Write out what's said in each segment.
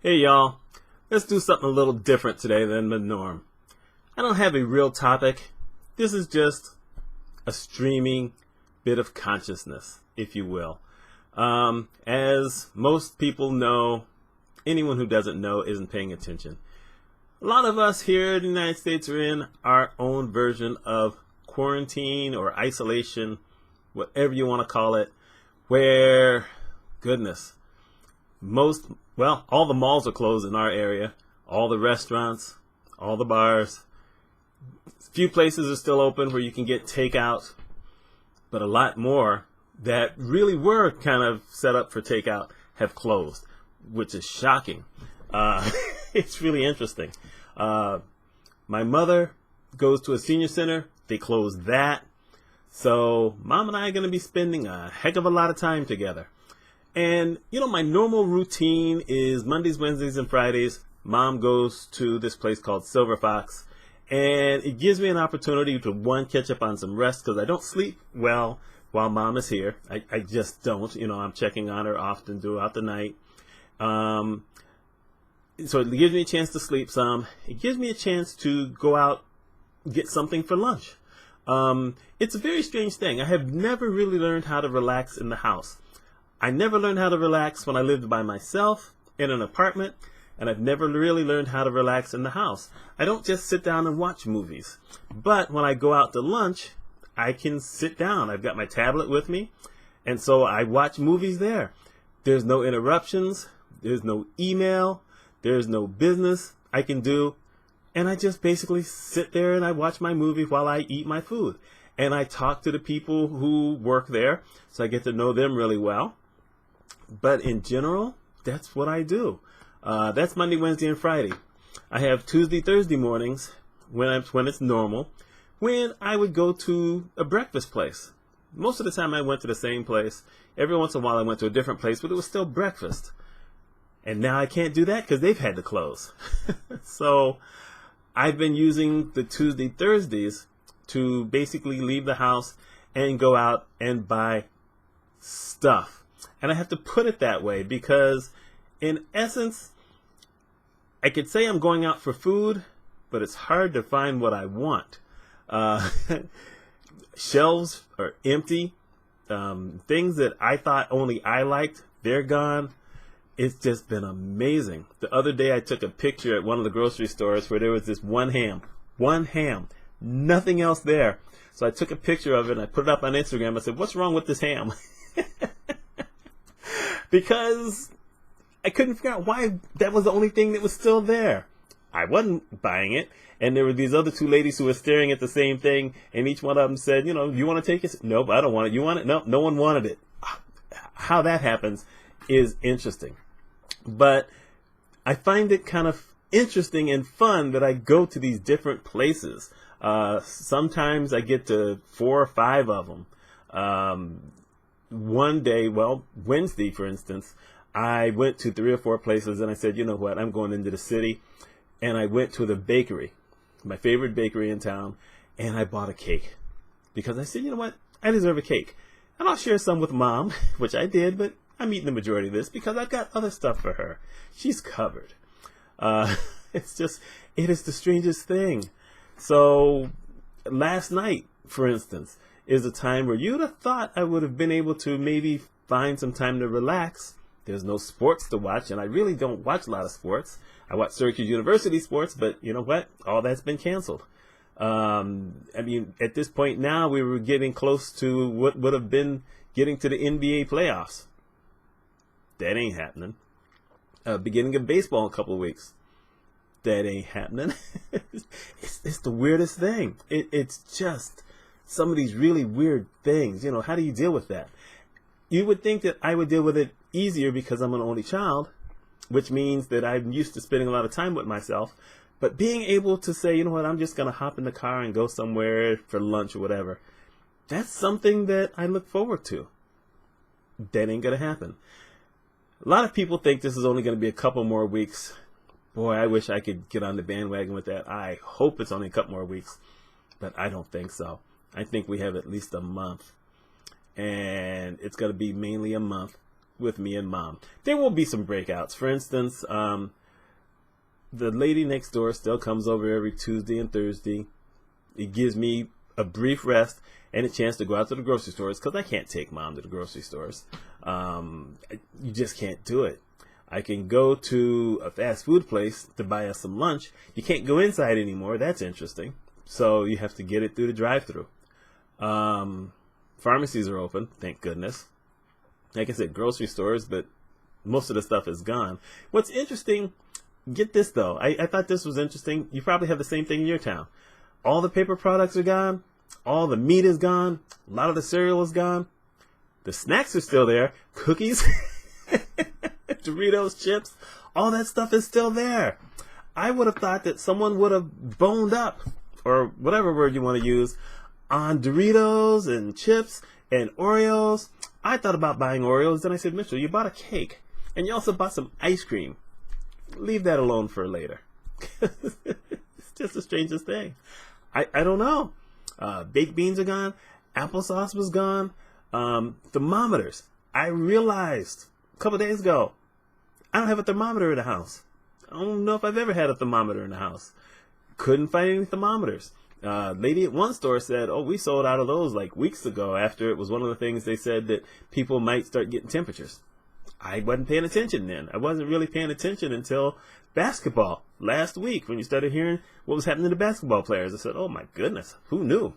Hey y'all, let's do something a little different today than the norm. I don't have a real topic. This is just a streaming bit of consciousness, if you will. As most people know, anyone who doesn't know isn't paying attention. A lot of us here in the United States are in our own version of quarantine or isolation, whatever you want to call it, where, goodness, all the malls are closed in our area, all the restaurants, all the bars. A few places are still open where you can get takeout, but a lot more that really were kind of set up for takeout have closed, which is shocking. It's really interesting. My mother goes to a senior center. They closed that. So Mom and I are going to be spending a heck of a lot of time together. And, my normal routine is Mondays, Wednesdays, and Fridays. Mom goes to this place called Silver Fox. And it gives me an opportunity to, one, catch up on some rest because I don't sleep well while Mom is here. I just don't. I'm checking on her often throughout the night. So it gives me a chance to sleep some. It gives me a chance to go out, get something for lunch. It's a very strange thing. I have never really learned how to relax in the house. I never learned how to relax when I lived by myself in an apartment, and I've never really learned how to relax in the house. I don't just sit down and watch movies. But when I go out to lunch, I can sit down. I've got my tablet with me, and so I watch movies there. There's no interruptions. There's no email. There's no business I can do. And I just basically sit there and I watch my movie while I eat my food. And I talk to the people who work there, so I get to know them really well. But in general, that's what I do. That's Monday, Wednesday, and Friday. I have Tuesday, Thursday mornings when it's normal, when I would go to a breakfast place. Most of the time I went to the same place. Every once in a while I went to a different place, but it was still breakfast. And now I can't do that because they've had to close. So I've been using the Tuesday, Thursdays to basically leave the house and go out and buy stuff. And I have to put it that way because, in essence, I could say I'm going out for food, but it's hard to find what I want. Shelves are empty. Things that I thought only I liked, they're gone. It's just been amazing. The other day I took a picture at one of the grocery stores where there was this one ham, nothing else there. So I took a picture of it and I put it up on Instagram. I said, "What's wrong with this ham?" Because I couldn't figure out why that was the only thing that was still there. I wasn't buying it. And there were these other two ladies who were staring at the same thing. And each one of them said, "You want to take it?" "Nope, I don't want it." "You want it?" "Nope, no one wanted it." How that happens is interesting. But I find it kind of interesting and fun that I go to these different places. Sometimes I get to 4 or 5 of them. One day, Wednesday, for instance, I went to 3 or 4 places and I said, "You know what, I'm going into the city." And I went to the bakery, my favorite bakery in town, and I bought a cake. Because I said, "You know what, I deserve a cake. And I'll share some with Mom," which I did, but I'm eating the majority of this because I've got other stuff for her. She's covered. It is the strangest thing. So last night, for instance, is a time where you'd have thought I would have been able to maybe find some time to relax. There's no sports to watch, and I really don't watch a lot of sports. I watch Syracuse University sports, but you know what? All that's been canceled. At this point now, we were getting close to what would have been getting to the NBA playoffs. That ain't happening. Beginning of baseball in a couple of weeks. That ain't happening. It's the weirdest thing. It's just some of these really weird things. How do you deal with that? You would think that I would deal with it easier because I'm an only child, which means that I'm used to spending a lot of time with myself. But being able to say, "You know what, I'm just going to hop in the car and go somewhere for lunch or whatever," that's something that I look forward to. That ain't going to happen. A lot of people think this is only going to be a couple more weeks. Boy, I wish I could get on the bandwagon with that. I hope it's only a couple more weeks, but I don't think so. I think we have at least a month, and it's going to be mainly a month with me and Mom. There will be some breakouts. For instance, the lady next door still comes over every Tuesday and Thursday. It gives me a brief rest and a chance to go out to the grocery stores because I can't take Mom to the grocery stores. You just can't do it. I can go to a fast food place to buy us some lunch. You can't go inside anymore. That's interesting. So you have to get it through the drive-thru. Pharmacies are open, thank goodness. Like I said, grocery stores, but most of the stuff is gone. What's interesting, get this though, I thought this was interesting. You probably have the same thing in your town. All the paper products are gone. All the meat is gone. A lot of the cereal is gone. The snacks are still there. Cookies, Doritos, chips, all that stuff is still there. I would have thought that someone would have boned up, or whatever word you want to use, on Doritos and chips and Oreos. I thought about buying Oreos. Then I said, Mitchell, you bought a cake. And you also bought some ice cream. Leave that alone for later. It's just the strangest thing. I don't know. Baked beans are gone. Applesauce was gone. Thermometers. I realized a couple days ago, I don't have a thermometer in the house. I don't know if I've ever had a thermometer in the house. Couldn't find any thermometers. Lady at one store said, oh, we sold out of those like weeks ago after it was one of the things they said that people might start getting temperatures. I wasn't paying attention then. I wasn't really paying attention until basketball last week when you started hearing what was happening to basketball players. I said, oh my goodness, who knew?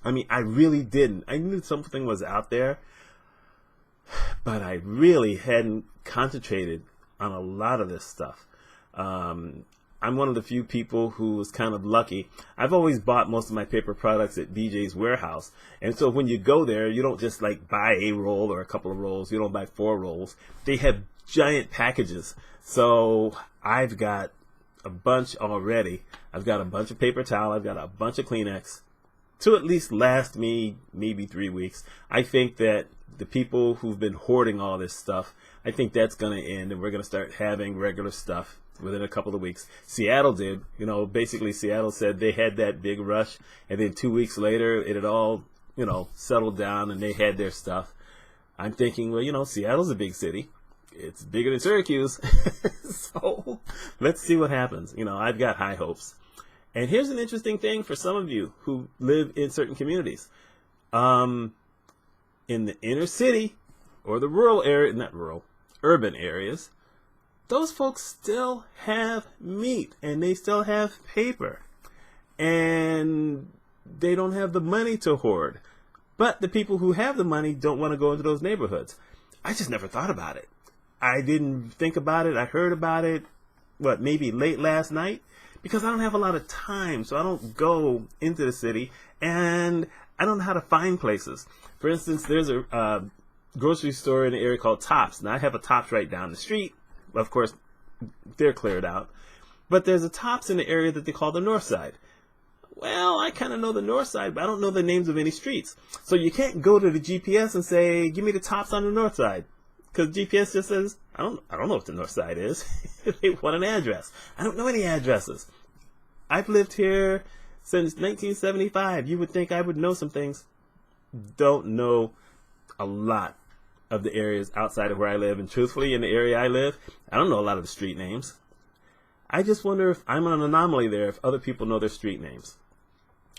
I mean, I really didn't. I knew something was out there, but I really hadn't concentrated on a lot of this stuff. I'm one of the few people who was kind of lucky. I've always bought most of my paper products at BJ's Warehouse. And so when you go there, you don't just like buy a roll or a couple of rolls. You don't buy 4 rolls. They have giant packages. So I've got a bunch already. I've got a bunch of paper towel. I've got a bunch of Kleenex to at least last me maybe 3 weeks. I think that the people who've been hoarding all this stuff, I think that's going to end and we're going to start having regular stuff within a couple of weeks. Seattle did. Basically Seattle said they had that big rush, and then 2 weeks later it had all, settled down and they had their stuff. I'm thinking, well, Seattle's a big city. It's bigger than Syracuse. So let's see what happens. I've got high hopes. And here's an interesting thing for some of you who live in certain communities. In the inner city or the rural area, not rural, urban areas, those folks still have meat and they still have paper and they don't have the money to hoard. But the people who have the money don't want to go into those neighborhoods. I just never thought about it. I didn't think about it. I heard about it, maybe late last night, because I don't have a lot of time. So I don't go into the city and I don't know how to find places. For instance, there's a grocery store in the area called Tops. Now I have a Tops right down the street. Of course, they're cleared out. But there's a Tops in the area that they call the North Side. Well, I kind of know the North Side, but I don't know the names of any streets. So you can't go to the GPS and say, give me the Tops on the North Side. Because GPS just says, I don't know what the North Side is. They want an address. I don't know any addresses. I've lived here since 1975. You would think I would know some things. Don't know a lot of the areas outside of where I live. And truthfully, in the area I live, I don't know a lot of the street names. I just wonder if I'm an anomaly there, if other people know their street names.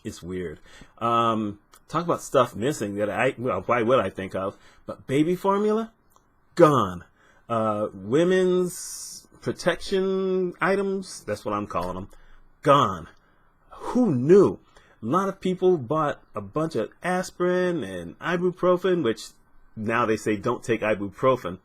It's weird. Talk about stuff missing that why would I think of? But baby formula, gone. Women's protection items, that's what I'm calling them, gone. Who knew? A lot of people bought a bunch of aspirin and ibuprofen, which now they say don't take ibuprofen,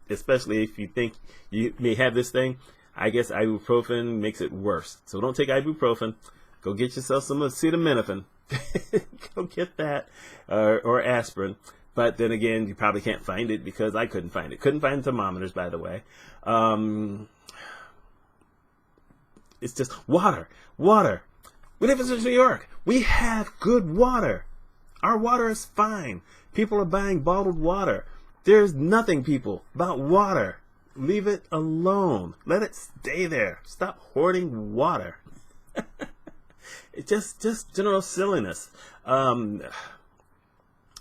especially if you think you may have this thing. I guess ibuprofen makes it worse. So don't take ibuprofen. Go get yourself some acetaminophen. Go get that, or aspirin. But then again, you probably can't find it because I couldn't find it. Couldn't find thermometers, by the way. It's just water. Water. We live in New York. We have good water. Our water is fine. People are buying bottled water. There's nothing, people, about water. Leave it alone. Let it stay there. Stop hoarding water. It's just general silliness. I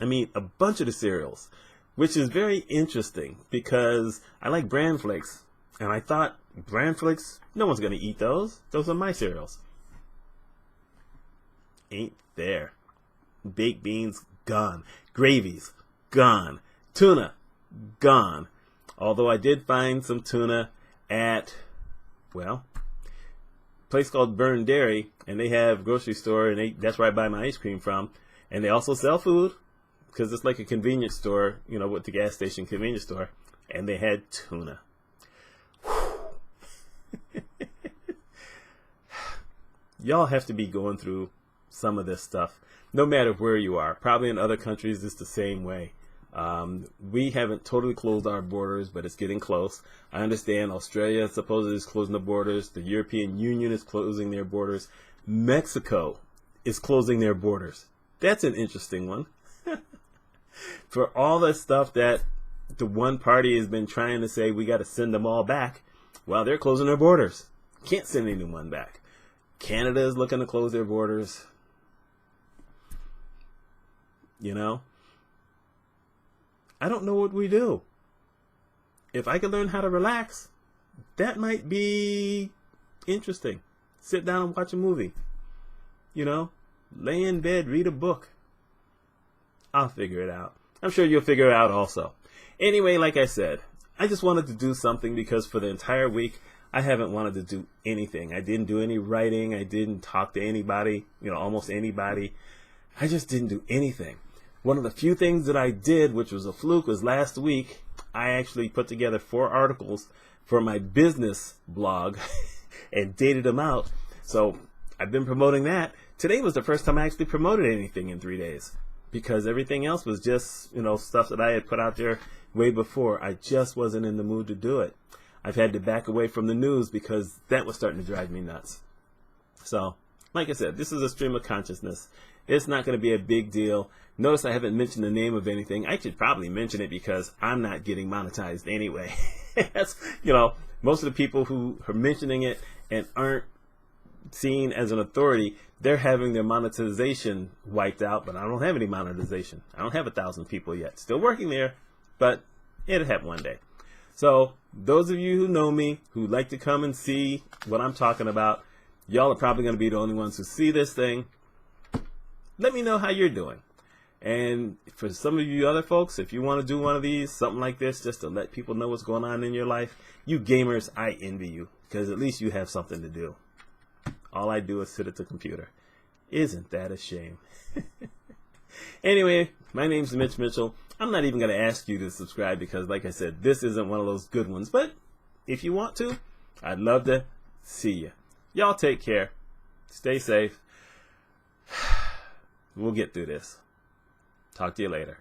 mean, a bunch of the cereals. which is very interesting because I like bran flakes. And I thought, bran flakes, no one's going to eat those. Those are my cereals. Ain't there. Baked beans, gone. Gravies, gone. Tuna, gone. Although I did find some tuna at, well, a place called Burn Dairy, and they have a grocery store, and that's where I buy my ice cream from. And they also sell food, because it's like a convenience store, you know, with the gas station convenience store. And they had tuna. Y'all have to be going through some of this stuff, no matter where you are. Probably in other countries, it's the same way. We haven't totally closed our borders, but it's getting close. I understand Australia supposedly is closing the borders. The European Union is closing their borders. Mexico is closing their borders. That's an interesting one. For all the stuff that the one party has been trying to say, we got to send them all back. Well, they're closing their borders. Can't send anyone back. Canada is looking to close their borders. You know, I don't know what we do. If I could learn how to relax, that might be interesting. Sit down and watch a movie. You know, lay in bed, read a book. I'll figure it out. I'm sure you'll figure it out also. Anyway, like I said, I just wanted to do something because for the entire week, I haven't wanted to do anything. I didn't do any writing. I didn't talk to anybody, you know, almost anybody. I just didn't do anything. One of the few things that I did, which was a fluke, was last week, I actually put together 4 articles for my business blog and dated them out. So I've been promoting that. Today was the first time I actually promoted anything in 3 days because everything else was just, you know, stuff that I had put out there way before. I just wasn't in the mood to do it. I've had to back away from the news because that was starting to drive me nuts. So, like I said, this is a stream of consciousness. It's not going to be a big deal. Notice I haven't mentioned the name of anything. I should probably mention it because I'm not getting monetized anyway. That's, you know, most of the people who are mentioning it and aren't seen as an authority, they're having their monetization wiped out, but I don't have any monetization. I don't have 1,000 people yet. Still working there, but it'll happen one day. So those of you who know me, who like to come and see what I'm talking about, y'all are probably going to be the only ones who see this thing. Let me know how you're doing. And for some of you other folks, if you want to do one of these, something like this, just to let people know what's going on in your life, you gamers, I envy you, because at least you have something to do. All I do is sit at the computer. Isn't that a shame? Anyway, my name's Mitch Mitchell. I'm not even going to ask you to subscribe because, like I said, this isn't one of those good ones. But if you want to, I'd love to see you. Y'all take care. Stay safe. We'll get through this. Talk to you later.